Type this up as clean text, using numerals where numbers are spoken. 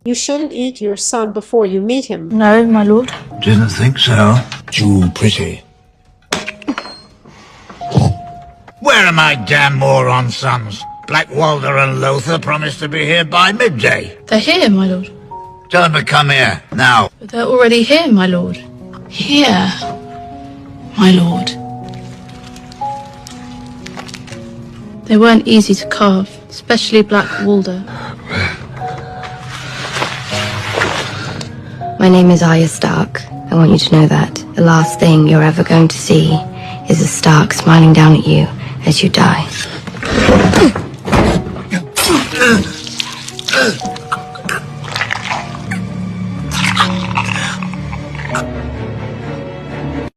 You shouldn't eat your son before you meet him. No, my lord. Didn't think so. Too pretty. Where are my damn moron sons? Blackwalder and Lothar promised to be here by midday. They're here, my lord. Tell them to come here, now. But they're already here, my lord. Here, my lord. They weren't easy to carve, especially Blackwalder. My name is Arya Stark. I want you to know that. The last thing you're ever going to see is a Stark smiling down at you as you die.